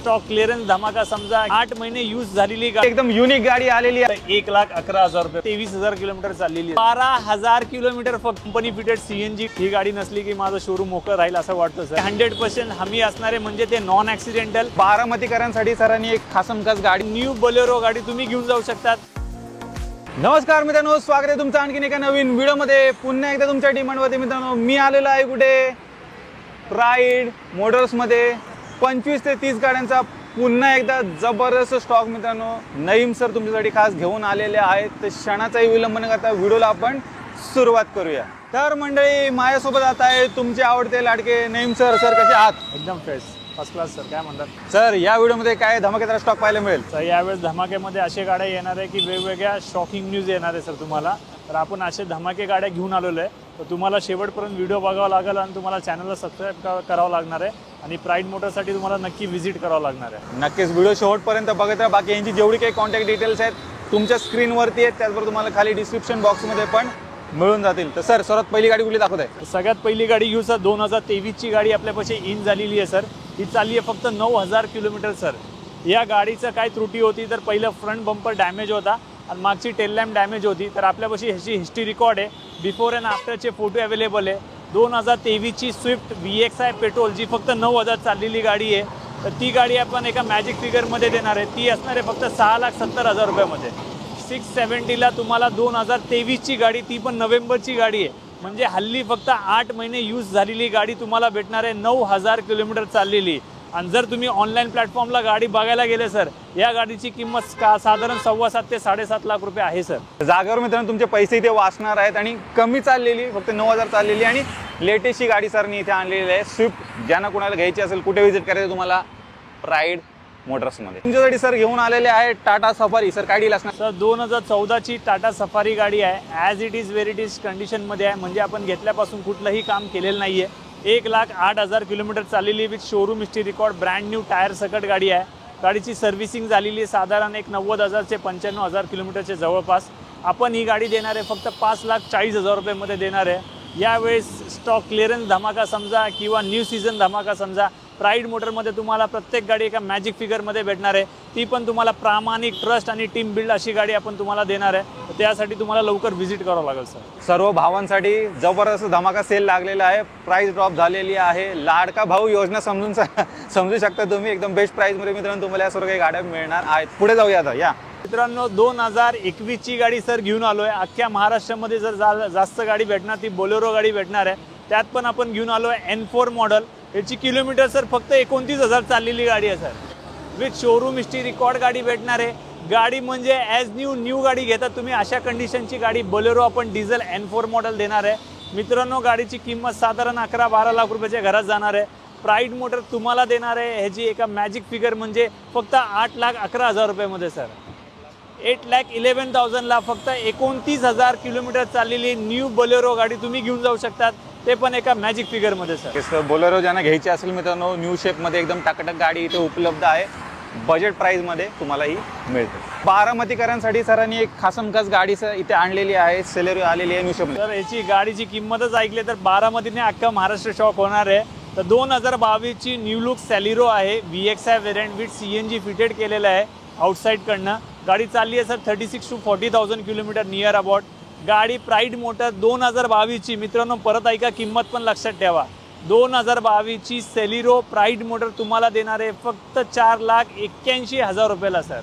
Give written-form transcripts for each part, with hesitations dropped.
Stock clearance धमाका समजा 8 महिने यूज झालेली गाडी, एकदम युनिक गाडी आलेली आहे। 1,11,000 रुपये, 23,000 किलोमीटर चाललेली आहे, 12,000 किलोमीटर फक्त कंपनी फिटेड सीएनजी। ही गाडी नसली की माझं शोरूम मोकळं राहील असं वाटतं सर। 100% हमी असणारे म्हणजे ते नॉन ऍक्सिडेंटल बारामतीकरांसाठी सरांनी एक खासमखास गाडी न्यू बोलेरो गाडी तुम्ही घेऊन जाऊ शकतात। नमस्कार मित्रांनो, स्वागत आहे तुमचं आणखीन एका नवीन व्हिडिओमध्ये। पुन्हा एकदा तुमच्या डिमांडवरती मित्रांनो मी आलेलो आहे कुठे, प्राईड मोटर्समध्ये। 25 ते 30 गाड्यांचा पुन्हा एकदा जबरदस्त स्टॉक मित्रांनो नईम सर तुमच्यासाठी खास घेऊन आलेले आहेत। तर क्षणाचाही विलंब न करता व्हिडिओला आपण सुरुवात करूया। तर मंडळी, माझ्यासोबत आता आहे तुमचे आवडते लाडके नईम सर। सर कसे आहात? एकदम फ्रेश, फर्स्ट क्लास सर। काय म्हणतात सर? या व्हिडिओमध्ये काय धमाकेदार स्टॉक पाहायला मिळेल? तर यावेळेस धमाक्यामध्ये असे गाड्या येणार आहे की वेगवेगळ्या शॉकिंग न्यूज येणार आहे सर तुम्हाला। तर आपण असे धमाके गाड्या घेऊन आलेलो आहे, तर तुम्हाला शेवटपर्यंत व्हिडिओ बघावा लागेल आणि तुम्हाला चॅनलला सबस्क्राईब करावं लागणार आहे आणि प्राईड मोटरसाठी तुम्हाला नक्की व्हिजिट करावं लागणार आहे। नक्कीच व्हिडिओ शेवटपर्यंत बघत राहा। बाकी यांची जेवढी काही कॉन्टॅक्ट डिटेल्स आहेत तुमच्या स्क्रीनवरती आहेत, त्याचबरोबर तुम्हाला खाली डिस्क्रिप्शन बॉक्समध्ये पण मिळून जातील। तर सर सर्वात पहिली गाडी कुठली दाखवत आहे? सगळ्यात पहिली गाडी घेऊ सर। 2023 ची गाडी आपल्यापाशी इन झालेली आहे सर। ही चालली आहे फक्त 9,000 किलोमीटर सर। या गाडीचं काय त्रुटी होती तर पहिलं फ्रंट बंपर डॅमेज होता आणि मागची टेल लॅम्प डॅमेज होती। तर आपल्यापाशी ह्याची हिस्ट्री रेकॉर्ड आहे, बिफोर अँड आफ्टरचे फोटो अवेलेबल आहे। 2023 ची स्विफ्ट VXI पेट्रोल जी फक्त 9,000 चाललेली गाडी आहे, तर ती गाडी आपण एका मॅजिक फिगरमध्ये देणार आहे। ती असणार आहे फक्त 6,70,000 रुपयामध्ये। 670ला तुम्हाला 2023 ची गाडी, ती पण नोव्हेंबरची गाडी आहे, म्हणजे हल्ली फक्त 8 महिने यूज झालेली गाडी तुम्हाला भेटणार आहे, 9,000 किलोमीटर चाललेली। आणि जर तुम्ही ऑनलाईन प्लॅटफॉर्मला गाडी बघायला गेले सर, या गाडीची किंमत साधारण 7.25 ते 7.5 लाख रुपये आहे सर। जागेवर मित्रांनो तुमचे पैसे इथे वाचणार आहेत आणि कमी चाललेली, फक्त 9,000 चाललेली आणि लेटेस्टची गाडी सरनी इथे आणलेली आहे स्विफ्ट। ज्यांना कोणाला घ्यायची असेल, कुठे व्हिजिट करायचं तुम्हाला? प्राईड मोटर्समध्ये। तुमच्यासाठी सर घेऊन आलेले आहे टाटा सफारी। सर काय डील असणार? सर 2014 ची टाटा सफारी गाडी आहे, as it is very it is कंडिशनमध्ये आहे, म्हणजे आपण घेतल्यापासून कुठलंही काम केलेलं नाही आहे। 1,08,000 किलोमीटर चाललेली with showroom history record, brand new tyre सकट गाडी आहे। गाडीची सर्व्हिसिंग झालेली आहे साधारण 90,000 ते 95,000 किलोमीटरचे जवळपास। आपण ही गाडी देणार आहे फक्त 5,40,000 रुपयेमध्ये देणार आहे। यावेळेस स्टॉक क्लिअरन्स धमाका समजा किंवा न्यू सीझन धमाका समजा, प्राईड मोटरमध्ये तुम्हाला प्रत्येक गाडी एका मॅजिक फिगरमध्ये भेटणार आहे। ती पण तुम्हाला प्रामाणिक, ट्रस्ट आणि टीम बिल्ड अशी गाडी आपण तुम्हाला देणार आहे। त्यासाठी तुम्हाला लवकर व्हिजिट करावं लागेल सर। सर्व भावांसाठी जबरदस्त धमाका सेल लागलेला आहे, प्राइस ड्रॉप झालेली आहे। लाडका भाऊ योजना समजू शकता तुम्ही। एकदम बेस्ट प्राइसमध्ये मित्रांनो तुम्हाला या सर्व काही गाड्या मिळणार आहेत। पुढे जाऊया आता। या मित्रांनो 2021 ची गाडी सर घेऊन आलोय। अख्ख्या महाराष्ट्रामध्ये जर जास्त गाडी भेटणार ती बोलेरो गाडी भेटणार आहे। त्यात पण आपण घेऊन आलोय N4 मॉडेल। याची किलोमीटर सर फक्त 29,000 चाललेली गाडी आहे sir. With showroom history record गाडी भेटणार आहे। गाडी म्हणजे ॲज न्यू गाडी घेतात तुम्ही अशा कंडिशनची गाडी बोलेरो आपण डिझेल N4 मॉडेल देणार आहे। मित्रांनो गाडीची किंमत साधारण 11-12 लाख रुपयाच्या घरात जाणार आहे। प्राईड मोटर तुम्हाला देणार आहे ह्याची एका मॅजिक फिगर म्हणजे फक्त 8,11,000 रुपयामध्ये सर। 8,11,000ला फक्त 29,000 किलोमीटर चाललेली न्यू बोलेरो गाडी तुम्ही घेऊन जाऊ शकतात, ते पण एका मॅजिक फिगरमध्ये सर। बोलेरो ज्यांना घ्यायची असेल मित्रांनो, न्यू शेपमध्ये एकदम टाकटक गाडी इथे उपलब्ध आहे। बजेट प्राइसमध्ये तुम्हाला ही मिळते। बारामतीकरांसाठी सरांनी एक खासमखास गाडी इथे आणलेली आहे, सेलेरिओ आलेली आहे न्यू शेपमध्ये। तर याची गाडीची किंमतच ऐकली तर बारामतीने अख्खा महाराष्ट्र शॉक होणार आहे। तर 2022 ची न्यू लुक सेलेरिओ आहे, VXI variant with CNG fitted केलेलं आहे आउटसाईडकडनं। गाडी चालली आहे sir 36,000 to 40,000 kilometre near about. गाडी प्राईड मोटर 2022 ची मित्रांनो, परत ऐका किंमत पण लक्षात ठेवा। 2022 ची सेलेरिओ प्राईड मोटर तुम्हाला देणार आहे फक्त 4,81,000 रुपयाला सर।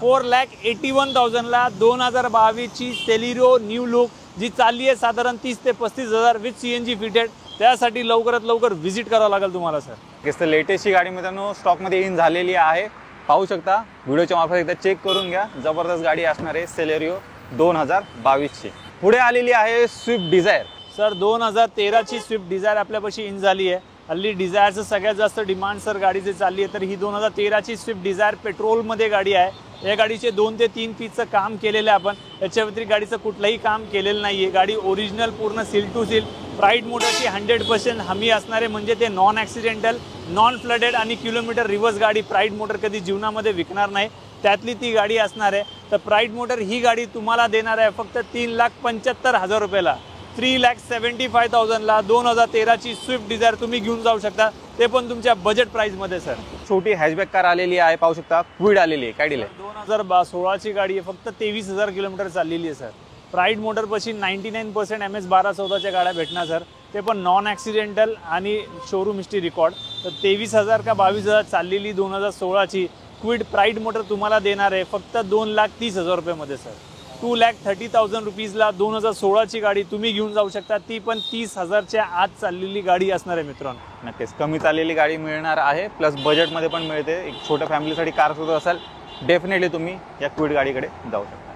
4,81,000ला 2022 ची सेलेरिओ न्यू लुक जी चालली आहे साधारण 30,000 ते 35,000 विथ CNG फिटेड। त्यासाठी लवकरात लवकर व्हिजिट करावं लागेल तुम्हाला सर। लेटेस्टची गाडी मित्रांनो स्टॉकमध्ये इन झालेली आहे, पाहू शकता। व्हिडिओच्या मार्फत एकदा चेक करून घ्या। जबरदस्त गाडी असणार आहे सेलेरिओ 2022 ची। पुढे आलेली आहे स्विफ्ट डिझायर सर। 2013 ची स्विफ्ट डिझायर आपल्यापाशी इन झाली आहे। हल्ली डिझायरचं सगळ्यात जास्त डिमांड सर गाडीची चालली आहे। तर ही 2013 ची स्विफ्ट डिझायर पेट्रोलमध्ये गाडी आहे। या गाडीचे 2 ते 3 पीसचं काम केलेलं आहे आपण, याच्या व्यतिरिक्त गाडीचं कुठलंही काम केलेलं नाही आहे। गाडी ओरिजिनल पूर्ण सील टू सील। प्राईड मोटरची 100% हमी असणारे म्हणजे ते नॉन ॲक्सिडेंटल, नॉन फ्लडेड आणि किलोमीटर रिव्हर्स गाडी प्राईड मोटर कधी जीवनामध्ये विकणार नाही, त्यातली ती गाडी असणार आहे। तर प्राईड मोटर ही गाडी तुम्हाला देणार आहे फक्त 3,75,000 रुपयाला। 3,75,000ला 2013ची स्विफ्ट डिझायर तुम्ही घेऊन जाऊ शकता, ते पण तुमच्या बजेट प्राइसमध्ये सर. छोटी हॅचबॅक कार आलेली आहे, पाहू शकता. क्विड आलेली आहे, काय डील आहे? 2016ची गाडी आहे, फक्त 23,000 किलोमीटर चाललेली आहे सर. प्राईड मोटरपाशी 99% MS 1214च्या गाड्या भेटणार सर, ते पण नॉन ॲक्सिडेंटल आणि शोरूम हिस्ट्री रेकॉर्ड. तर 23,000 का 22,000 चाललेली 2016ची क्विड प्राईड मोटर तुम्हाला देणार आहे फक्त 2,30,000 रुपयामध्ये सर. 2,30,000 रुपीजला 2016ची गाडी तुम्ही घेऊन जाऊ शकता, ती पण 30,000च्या आत चाललेली गाडी असणार आहे मित्रांनो. नक्कीच कमी चाललेली गाडी मिळणार आहे, प्लस बजेटमध्ये पण मिळते. एक छोट्या फॅमिलीसाठी कार सुद्धा असेल, डेफिनेटली तुम्ही या क्विड गाडीकडे जाऊ शकता.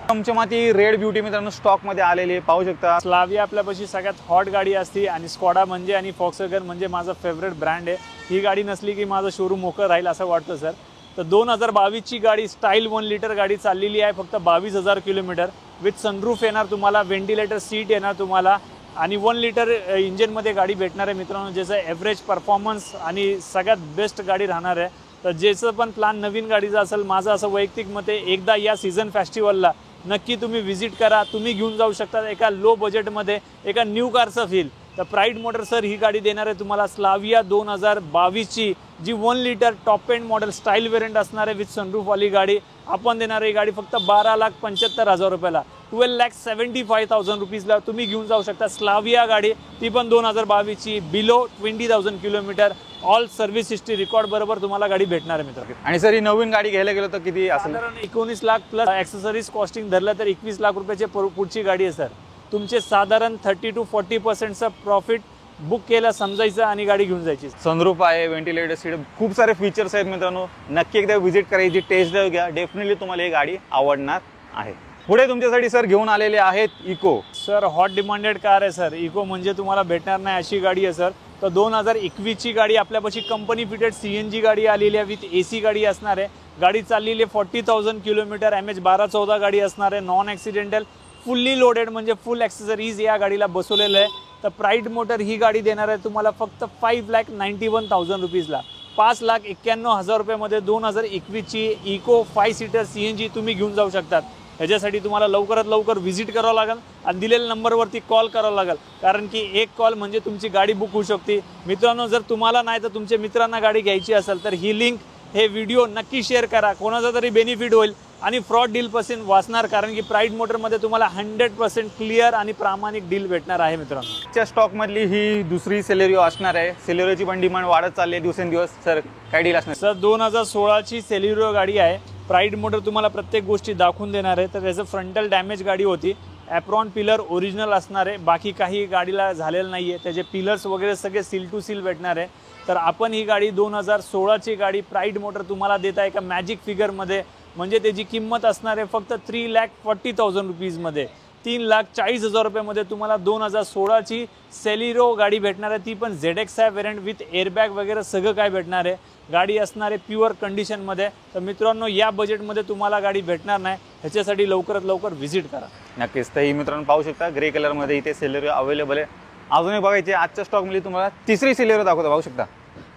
चमचमाती रेड ब्युटी मित्रांनो स्टॉकमध्ये आलेली आहे, पाहू शकता. स्लाविया आपल्यापाशी सगळ्यात हॉट गाडी असते आणि स्कॉडा म्हणजे आणि फॉक्सवॅगन म्हणजे माझा फेवरेट ब्रँड आहे. ही गाडी नसली की माझं शोरूम मोकळं राहील असं वाटतं सर. तर 2022ची गाडी स्टाईल 1 लिटर गाडी चाललेली आहे, फक्त 22,000 किलोमीटर. विथ सनरूफ येणार तुम्हाला, व्हेंटिलेटर सीट येणार तुम्हाला आणि 1 लिटर इंजिनमध्ये गाडी भेटणार आहे मित्रांनो, ज्याचं ॲव्हरेज परफॉर्मन्स आणि सगळ्यात बेस्ट गाडी राहणार आहे. तर ज्याचं पण प्लॅन नवीन गाडीचा असेल, माझं असं वैयक्तिक मत आहे, एकदा या सीझन फेस्टिवलला नक्की तुम्ही व्हिजिट करा. तुम्ही घेऊन जाऊ शकता एका लो बजेटमध्ये एका न्यू कारचं फील. तर प्राईड मोटर सर ही गाडी देणार आहे तुम्हाला स्लाविया 2022ची, जी 1 litre top end model style variant असणार आहे विथ सनरूफवाली गाडी. आपण देणार आहे गाडी फक्त 12,75,000 रुपयाला. 12,75,000 रुपीजला तुम्ही घेऊन जाऊ शकता स्लाविया गाडी, ती पण 2022ची, below 20,000 kilometre, all service history record बरोबर तुम्हाला गाडी भेटणार आहे मित्रांनो. आणि सर ही नवीन गाडी घ्यायला गेलो तर किती असेल? साधारण 19 लाख प्लस ॲक्सेसरीज कॉस्टिंग धरलं तर 21 लाख रुपयाची पुढची गाडी आहे सर. तुमचे साधारण 30 to 40% प्रॉफिट बुक केलं समजायचं आणि गाडी घेऊन जायची. सनरूफ आहे, व्हेंटिलेटर सीट, खूप सारे फीचर्स आहेत मित्रांनो. नक्की एकदा व्हिजिट करायची, टेस्ट ड्राईव्ह घ्या, डेफिनेटली तुम्हाला ही गाडी आवडणार आहे. पुढे तुमच्यासाठी सर घेऊन आलेले आहेत Eeco. Sir hot demanded car आहे सर. इको म्हणजे तुम्हाला भेटणार नाही अशी गाडी आहे सर. तर 2021ची गाडी आपल्यापाशी कंपनी फिटेड CNG गाडी आलेली आहे, विथ AC गाडी असणार आहे. गाडी चाललेली आहे 40,000 किलोमीटर, MS 1214 गाडी असणार आहे, नॉन ॲक्सिडेंटल, फुल्ली लोडेड म्हणजे फुल ॲक्सेसरीज या गाडीला बसवलेलं आहे. तर प्राईड मोटर ही गाडी देणार आहे तुम्हाला फक्त 5,91,000 रुपीजला. 5,91,000 रुपयामध्ये 2021ची इको 5 सीटर CNG तुम्ही घेऊन जाऊ शकतात. ह्याच्यासाठी तुम्हाला लवकरात लवकर व्हिजिट करावं लागेल आणि दिलेल्या नंबरवरती कॉल करावं लागेल, कारण की एक कॉल म्हणजे तुमची गाडी बुक होऊ शकते मित्रांनो. जर तुम्हाला नाही तर तुमच्या मित्रांना गाडी घ्यायची असेल तर ही लिंक, हे व्हिडिओ नक्की शेअर करा, कोणाचा तरी बेनिफिट होईल आणि फ्रॉड डीलपासून वाचणार, कारण की प्राईड मोटरमध्ये तुम्हाला 100% क्लिअर आणि प्रामाणिक डील भेटणार आहे मित्रांनो. च्या स्टॉकमधली ही दुसरी सेलेरिओ असणार आहे. सेलेरिओची पण डिमांड वाढत चालली आहे दिवसेंदिवस. सर काय डील असणार? सर 2016ची सेलेरिओ गाडी आहे. प्राईड मोटर तुम्हाला प्रत्येक गोष्टी दाखवून देणार आहे. तर त्याचं फ्रंटल डॅमेज गाडी होती, ॲप्रॉन पिलर ओरिजिनल असणार आहे, बाकी काही गाडीला झालेलं नाही आहे. त्याचे पिलर्स वगैरे सगळे सील टू सील भेटणार आहे. तर आपण ही गाडी 2016ची गाडी प्राईड मोटर तुम्हाला देत आहे एका मॅजिक फिगरमध्ये, म्हणजे त्याची किंमत असणार आहे फक्त 3,40,000 रुपीजमध्ये. 3,40,000 रुपयामध्ये तुम्हाला 2016ची सेलेरिओ गाडी भेटणार आहे, ती पण ZX आहे वेरियंट विथ एअरबॅग वगैरे सगळं काय भेटणार आहे. गाडी असणार आहे प्युअर कंडिशनमध्ये. तर मित्रांनो या बजेटमध्ये तुम्हाला गाडी भेटणार नाही, ह्याच्यासाठी लवकरात लवकर व्हिजिट करा. नक्कीच. तर ही मित्रांनो पाहू शकता ग्रे कलरमध्ये इथे सेलेरिओ अवेलेबल आहे. अजूनही बघायचे आजच्या स्टॉकमध्ये तुम्हाला तिसरी सेलेरिओ दाखवतो, पाहू शकता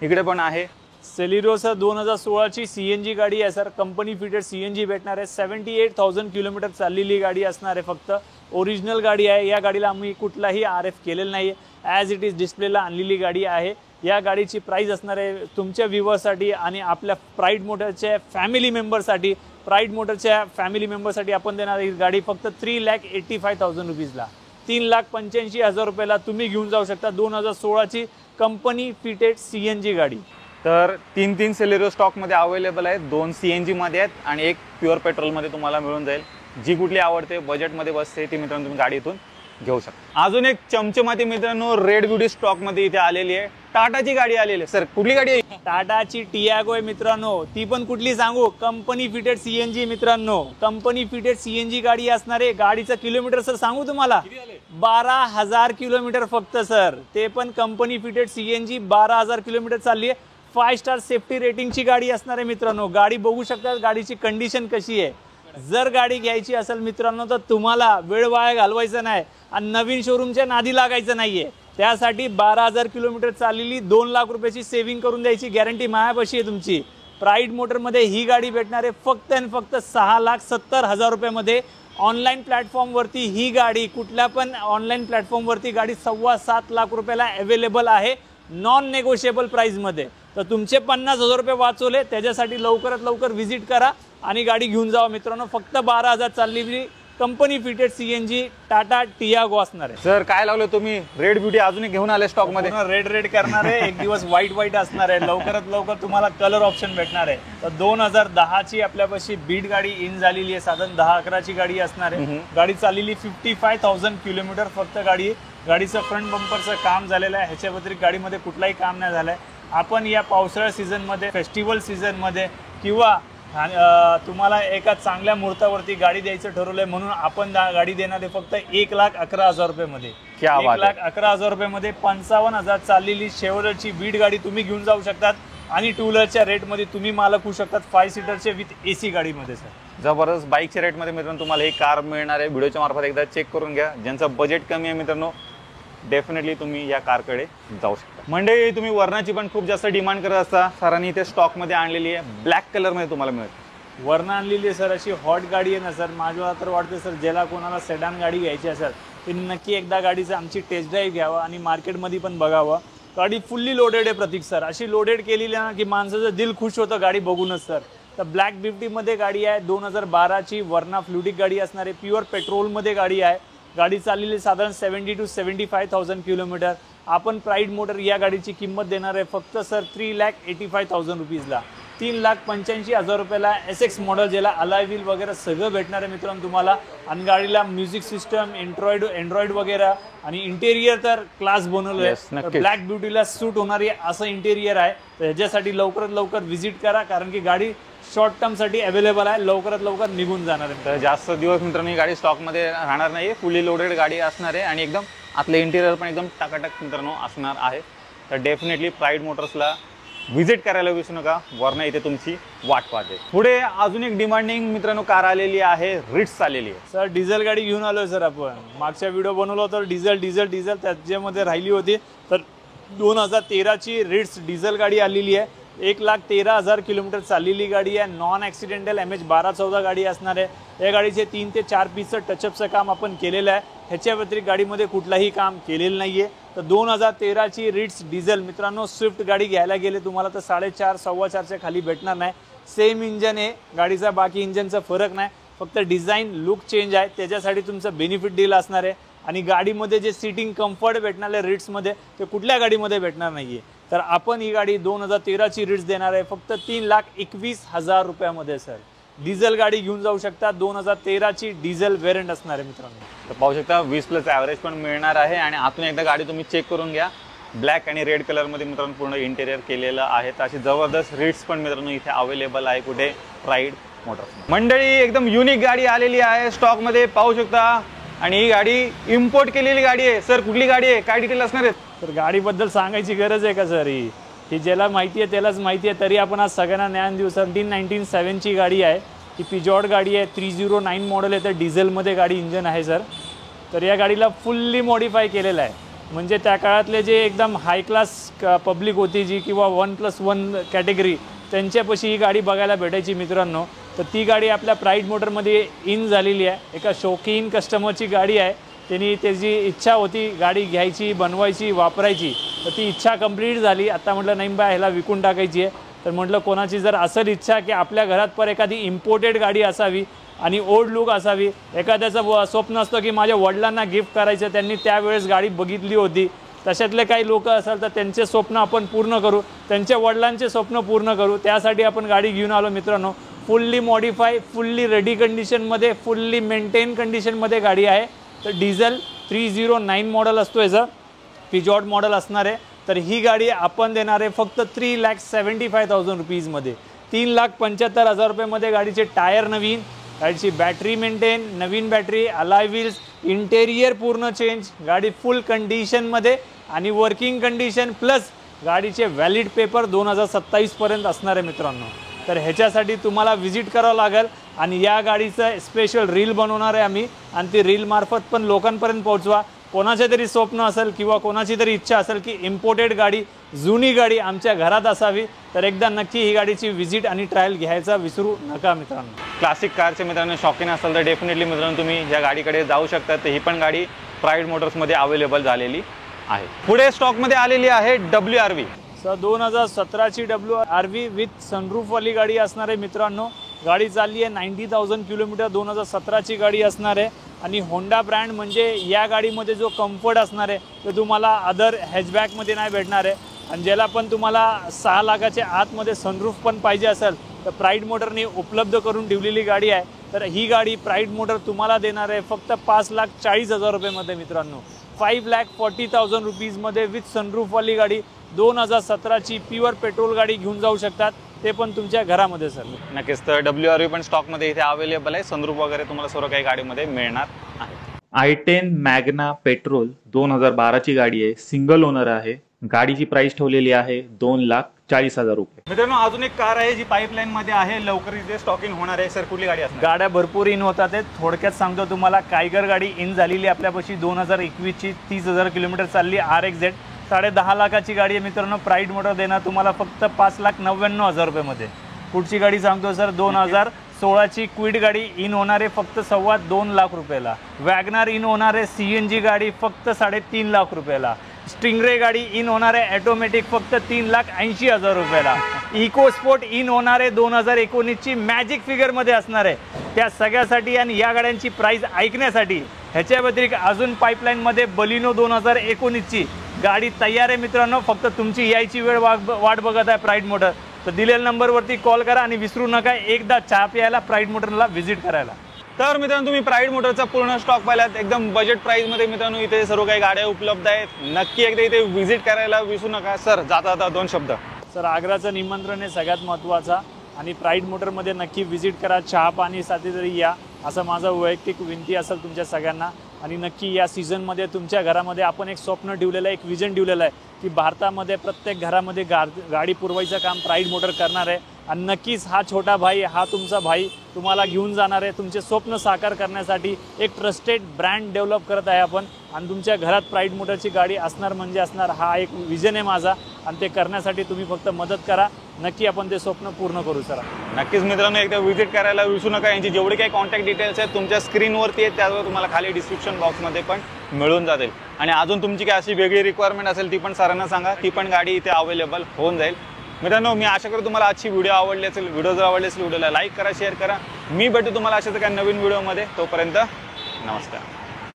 इकडे पण आहे. सेलेरिओ सर 2016ची CNG गाडी आहे सर, कंपनी फिटेड CNG भेटणार आहे. 78,000 किलोमीटर चाललेली गाडी असणार आहे, फक्त ओरिजिनल गाडी आहे. या गाडीला आम्ही कुठलाही RF केलेलं नाही आहे, ॲज इट इज डिस्प्लेला आणलेली गाडी आहे. या गाडीची प्राईस असणार आहे तुमच्या व्ह्यूअर्ससाठी आणि आपल्या प्राईड मोटरच्या फॅमिली मेंबरसाठी. प्राईड मोटरच्या फॅमिली मेंबरसाठी आपण देणार ही गाडी फक्त 3,85,000 रुपीजला. 3,85,000 रुपयाला तुम्ही घेऊन जाऊ शकता 2016ची कंपनी फिटेड CNG गाडी. तर 3 सेलेरिओ स्टॉकमध्ये अवेलेबल आहेत. 2 CNG मध्ये आहेत आणि एक प्युअर पेट्रोलमध्ये तुम्हाला मिळून जाईल. जी कुठली आवडते, बजेटमध्ये बसते, ती मित्रांनो तुम्ही गाडी इथून घेऊ शकता. अजून एक चमचमाती मित्रांनो रेड ब्युटी स्टॉकमध्ये इथे आलेली आहे. टाटाची गाडी आलेली आहे. सर कुठली गाडी आहे? टाटाची टियागो आहे मित्रांनो, ती पण कुठली सांगू, कंपनी फिटेड CNG मित्रांनो. कंपनी फिटेड CNG गाडी असणार आहे. गाडीचं किलोमीटर सर सांगू तुम्हाला, 12,000 किलोमीटर फक्त सर. ते पण कंपनी फिटेड CNG 12,000 किलोमीटर चालली आहे. 5 स्टार सेफ्टी रेटिंगची गाडी असणार आहे मित्रांनो. गाडी बघू शकता गाडीची कंडिशन कशी आहे. जर गाडी घ्यायची असेल मित्रांनो तर तुम्हाला वेळ वाया घालवायचा नाही आणि नवीन शोरूमच्या नादी लागायचं नाहीये. त्यासाठी 12,000 किलोमीटर चाललेली 2 लाख रुपयाची सेव्हिंग करून द्यायची गॅरंटी मायापाशी आहे तुमची. प्राईड मोटरमध्ये ही गाडी भेटणार आहे फक्त आणि फक्त 6,70,000 रुपयामध्ये. ऑनलाईन प्लॅटफॉर्मवरती ही गाडी कुठल्या पण ऑनलाईन प्लॅटफॉर्मवरती गाडी 7.25 लाख रुपयाला अवेलेबल आहे नॉन नेगोशिएबल प्राईजमध्ये. तर तुमचे 50,000 रुपये वाचवले, त्याच्यासाठी लवकरात लवकर व्हिजिट करा आणि गाडी घेऊन जावा मित्रांनो. फक्त 12,000 चाललेली company fitted CNG Tata Tiago असणार आहे. सर काय लावलं तुम्ही, रेड ब्युटी अजूनही घेऊन आले स्टॉक मध्ये? रेड करणार आहे, एक दिवस व्हाईट असणार आहे. लवकरात लवकर तुम्हाला कलर ऑप्शन भेटणार आहे. तर 2010 ची आपल्यापाशी बीट गाडी इन झालेली आहे, साधारण 10-11 ची गाडी असणार आहे. गाडी चाललेली 55,000 किलोमीटर फक्त गाडीचं फ्रंट बंपरचं काम झालेलं आहे. ह्याच्या व्यतिरिक्त गाडीमध्ये कुठलाही काम नाही झालंय. आपण या पावसाळ्या सीझनमध्ये, फेस्टिवल सीझनमध्ये किंवा तुम्हाला एका चांगल्या मुहूर्तावरती गाडी द्यायचं ठरवलंय म्हणून आपण गाडी देणार आहे फक्त 1,11,000 रुपये मध्ये. 1,11,000 रुपये मध्ये 55,000 चाललेली शेवरची बीट गाडी तुम्ही घेऊन जाऊ शकतात आणि टू व्हीलरच्या रेटमध्ये तुम्ही मालक होऊ शकतात 5 सीटरचे विथ AC गाडीमध्ये. सर जबरदस्त बाईकच्या रेटमध्ये मित्रांनो तुम्हाला ही कार मिळणार आहे. व्हिडिओच्या मार्फत एकदा चेक करून घ्या. ज्यांचं बजेट कमी आहे मित्रांनो डेफिनेटली तुम्ही या कारकडे जाऊ शकता. मंडळी तुम्ही वर्णाची पण खूप जास्त डिमांड करत असता, सरांनी इथे स्टॉकमध्ये आणलेली आहे, ब्लॅक कलरमध्ये तुम्हाला मिळेल. वर्ण आणलेली आहे सर, अशी हॉट गाडी आहे ना सर. माझ्या तर वाटतं सर ज्याला कोणाला सेडान गाडी घ्यायची असेल ते नक्की एकदा गाडीचं आमची टेस्ट ड्राईव्ह घ्यावा आणि मार्केटमध्ये पण बघावं. गाडी फुल्ली लोडेड आहे प्रतीक सर. अशी लोडेड केलेली ना की माणसाचं दिल खुश होतं गाडी बघूनच सर. तर ब्लॅक 50मध्ये गाडी आहे, 2012 ची वर्ना फ्लुडिक गाडी असणार आहे. प्युअर पेट्रोलमध्ये गाडी आहे. गाडी चाललेली साधारण 70 to 75,000 किलोमीटर. आपण प्राईड मोटर या गाडीची किंमत देणार आहे फक्त सर 3,85,000 रुपीजला. 3,85,000 रुपयाला SX मॉडेल, ज्याला अलाय व्हील वगैरे सगळं भेटणार आहे मित्रांनो तुम्हाला. आणि गाडीला म्युझिक सिस्टम, अँड्रॉइड वगैरे आणि इंटेरियर तर क्लास बनवलं आहे. ब्लॅक ब्युटीला सूट होणारी असं इंटेरियर आहे. तर ह्याच्यासाठी लवकरात लवकर व्हिजिट करा, कारण की गाडी शॉर्ट टर्मसाठी अवेलेबल आहे, लवकरात लवकर निघून जाणार आहे. तर जास्त दिवस मित्रांनो ही गाडी स्टॉकमध्ये राहणार नाही, फुली लोडेड गाडी असणार आहे आणि एकदम आतलं इंटिरियर पण एकदम टाकाटक मित्रांनो असणार आहे. तर डेफिनेटली प्राईड मोटर्सला व्हिजिट करायला विसरू नका, वरना इथे तुमची वाट पाहते. पुढे अजून एक डिमांडिंग मित्रांनो कार आलेली आहे, रिट्स आलेली आहे. सर डिझेल गाडी घेऊन आलोय सर. आपण मागच्या व्हिडिओ बनवला होता डिझेल त्याच्यामध्ये राहिली होती. तर 2013 ची रिट्स डिझेल गाडी आलेली आहे. 1,13,000 किलोमीटर चाललेली गाडी आहे. नॉन ॲक्सिडेंटल MH12-14 गाडी असणार आहे. या गाडीचे 3 ते 4 पीसचं टचअपचं काम आपण केलेलं आहे. ह्याच्या व्यतिरिक्त गाडीमध्ये कुठलाही काम केलेलं नाही आहे. तर 2013 ची रिट्स डिझेल मित्रांनो, स्विफ्ट गाडी घ्यायला गेले तुम्हाला तर 4.5-4.25च्या खाली भेटणार नाही. सेम इंजन आहे गाडीचा, बाकी इंजनचा फरक नाही, फक्त डिझाईन लुक चेंज आहे. त्याच्यासाठी तुमचं बेनिफिट डील असणार आहे. आणि गाडीमध्ये जे सीटिंग कम्फर्ट भेटणार आहे रिट्समध्ये ते कुठल्या गाडीमध्ये भेटणार नाही आहे. तर आपण ही गाडी 2013 ची रिट्स देणार आहे फक्त 3,21,000 रुपयामध्ये सर. डिझेल गाडी घेऊन जाऊ शकता. 2013 ची डिझेल व्हेरियंट असणार आहे मित्रांनो. तर पाहू शकता 20+ ॲव्हरेज पण मिळणार आहे. आणि आतून एकदा गाडी तुम्ही चेक करून घ्या. ब्लॅक आणि रेड कलरमध्ये मित्रांनो पूर्ण इंटेरियर केलेलं आहे. तर अशी जबरदस्त रिट्स पण मित्रांनो इथे अवेलेबल आहे कुठे, प्राईड मोटर्स. मंडळी एकदम युनिक गाडी आलेली आहे स्टॉकमध्ये, पाहू शकता. आणि ही गाडी इम्पोर्ट केलेली गाडी आहे. सर कुठली गाडी आहे, काय डिटेल असणार आहेत? तर गाडीबद्दल सांगायची गरज आहे का सर? ही ज्याला माहिती आहे त्यालाच माहिती आहे, तरी आपण आज सगळ्यांना ज्ञान देऊ. 1997 ची गाडी आहे. ही पिजॉड गाडी आहे. 309 मॉडेल आहे. तर डिझेलमध्ये गाडी इंजन आहे सर. तर या गाडीला फुल्ली मॉडिफाय केलेलं आहे. म्हणजे त्या काळातले जे एकदम हाय क्लास पब्लिक होती जी, किंवा 1+1 कॅटेगरी, त्यांच्यापाशी ही गाडी बघायला भेटायची मित्रांनो. तर ती गाडी आपल्या प्राईड मोटरमध्ये इन झालेली आहे. एका शौकीन कस्टमरची गाडी आहे. त्यांनी त्याची इच्छा होती गाडी घ्यायची, बनवायची, वापरायची. तर ती इच्छा कंप्लीट झाली. आता म्हटलं नाही बा ह्याला विकून टाकायची आहे. तर म्हटलं कोणाची जर असेल इच्छा की आपल्या घरात पर एखादी इम्पोर्टेड गाडी असावी आणि ओल्ड लुक असावी, एखाद्याचं स्वप्न असतं की माझ्या वडिलांना गिफ्ट करायचं, त्यांनी त्यावेळेस गाडी बघितली होती, तशातले काही लोक असाल तर त्यांचे स्वप्न आपण पूर्ण करू, त्यांच्या वडिलांचे स्वप्न पूर्ण करू. त्यासाठी आपण गाडी घेऊन आलो मित्रांनो. फुल्ली मॉडिफाय, फुल्ली रेडी कंडिशनमध्ये, फुल्ली मेंटेन कंडिशनमध्ये गाडी आहे. तर डिझेल 309 मॉडेल असतो, याचं पिजॉड मॉडेल असणार आहे. तर ही गाडी आपण देणार आहे फक्त 3,75,000 रुपीजमध्ये. 3,75,000 रुपयामध्ये गाडीचे टायर नवीन, गाडीची बॅटरी मेंटेन, नवीन बॅटरी, अलाय व्हील्स, इंटेरियर पूर्ण चेंज, गाडी फुल कंडिशनमध्ये आणि वर्किंग कंडिशन, प्लस गाडीचे व्हॅलिड पेपर 2027 पर्यंत असणार आहे मित्रांनो. तर ह्याच्यासाठी तुम्हाला व्हिजिट करावं लागेल आणि या गाडीचं स्पेशल रील बनवणार आहे आम्ही आणि ती रील मार्फत पण लोकांपर्यंत पोहोचवा. कोणाचे तरी स्वप्न असेल किंवा कोणाची तरी इच्छा असेल की इम्पोर्टेड गाडी, जुनी गाडी आमच्या घरात असावी, तर एकदा नक्की ही गाडीची व्हिजिट आणि ट्रायल घ्यायचा विसरू नका मित्रांनो. क्लासिक कारचे मित्रांनो शौकीन असाल तर डेफिनेटली मित्रांनो तुम्ही या गाडीकडे जाऊ शकता. तर ही पण गाडी प्राईड मोटर्समध्ये अवेलेबल झालेली आहे. पुढे स्टॉकमध्ये आलेली आहे WRV. 2017ची WRV विथ सनरूफवाली गाडी असणार आहे मित्रांनो. गाडी चालली आहे 90,000 किलोमीटर. 2017ची गाडी असणार आहे आणि होंडा ब्रँड म्हणजे या गाडीमध्ये जो कम्फर्ट असणार आहे तो तुम्हाला अदर हॅचबॅकमध्ये नाही भेटणार आहे. आणि ज्याला पण तुम्हाला 6 लाखाच्या आतमध्ये सनरूफ पण पाहिजे असेल तर प्राईड मोटरने उपलब्ध करून ठेवलेली गाडी आहे. तर ही गाडी प्राईड मोटर तुम्हाला देणार आहे फक्त 5,40,000 रुपयेमध्ये मित्रांनो. 5,40,000 रुपीजमध्ये विथ सनरूफवाली गाडी 2017ची प्युअर पेट्रोल गाडी घेऊन जाऊ शकतात, ते पण तुमच्या घरामध्ये सर. नक्कीच. तर WRV पण स्टॉकमध्ये इथे अवेलेबल आहे. सनरूफ वगैरे तुम्हाला सर्व काही गाडीमध्ये मिळणार आहे. i10 मॅग्ना पेट्रोल 2012ची गाडी आहे. सिंगल ओनर आहे. गाडीची प्राइस ठेवलेली आहे 2,40,000 रुपये. मित्रांनो अजून एक कार आहे जी पाईपलाईन मध्ये आहे, लवकर इथे स्टॉकिंग होणार आहे. सर कुठली गाडी असणार? गाड्या भरपूर इन होतात आहेत. थोडक्यात सांगतो तुम्हाला, कायगर गाडी इन झालेली आपल्यापाशी 2021ची 30,000 किलोमीटर चालली. RXZ 10.5 लाखाची गाडी आहे मित्रांनो. प्राईड मोटर देणार तुम्हाला फक्त 5,99,000 रुपयेमध्ये. पुढची गाडी सांगतो सर 2016ची क्विड गाडी इन होणार आहे फक्त 2.25 लाख रुपयाला. वॅगनार इन होणार आहे CNG गाडी फक्त 3.5 लाख रुपयाला. स्टिंगरे गाडी इन होणार आहे ॲटोमॅटिक फक्त 3,80,000 रुपयाला. इको स्पोर्ट इन होणार आहे 2019ची मॅजिक फिगरमध्ये असणार आहे. त्या सगळ्यासाठी आणि या गाड्यांची प्राईस ऐकण्यासाठी ह्याच्या व्यतिरिक्त अजून पाईपलाईनमध्ये बलिनो 2019ची गाडी तयार आहे मित्रांनो. फक्त तुमची यायची वेळ वाट बघत आहे प्राईड मोटर. तर दिलेल्या नंबरवरती कॉल करा आणि विसरू नका एकदा चहा प्यायला प्राईड मोटरला व्हिजिट करायला. तर मित्रांनो तुम्ही प्राईड मोटरचा पूर्ण स्टॉक पाहिलात. एकदम बजेट प्राईसमध्ये मित्रांनो इथे सर्व काही गाड्या उपलब्ध आहेत. नक्की एकदा इथे व्हिजिट करायला विसरू नका. सर जाता जाता 2 शब्द. सर आग्राचं निमंत्रण आहे सगळ्यात महत्त्वाचा आणि प्राईड मोटरमध्ये नक्की व्हिजिट करा. चहा पाणीसाठी तरी या असं माझं वैयक्तिक विनंती असेल तुमच्या सगळ्यांना. आणि नक्की या सीझनमध्ये तुमच्या घरामध्ये आपण एक स्वप्न ठेवलेलं आहे, एक विजन ठेवलेलं आहे की भारतामध्ये प्रत्येक घरामध्ये गाडी पुरवायचं काम प्राईड मोटर करणार आहे. आणि नक्कीच हा छोटा भाई, हा तुमचा भाई तुम्हाला घेऊन जाणार आहे तुमचे स्वप्न साकार करण्यासाठी. एक ट्रस्टेड ब्रँड डेव्हलप करत आहे आपण आणि तुमच्या घरात प्राईड मोटरची गाडी असणार म्हणजे असणार. हा एक विजन आहे माझा आणि ते करण्यासाठी तुम्ही फक्त मदत करा. नक्की आपण ते स्वप्न पूर्ण करू सर. नक्कीच मित्रांनो एकदा व्हिजिट करायला विसरू नका. यांची जेवढी काही कॉन्टॅक्ट डिटेल्स आहेत तुमच्या स्क्रीनवरती आहेत, त्यावर तुम्हाला खाली डिस्क्रिप्शन बॉक्समध्ये पण मिळून जातील. आणि अजून तुमची काय अशी वेगळी रिक्वायरमेंट असेल ती पण सरांना सांगा, ती पण गाडी इथे अवेलेबल होऊन जाईल. मित्रांनो मी आशा करतो तुम्हाला आजची व्हिडिओ आवडली असेल. व्हिडिओ जर आवडली असेल व्हिडिओला लाईक करा, शेअर करा. मी भेटू तुम्हाला अशाच काही नवीन व्हिडिओमध्ये. तोपर्यंत नमस्कार.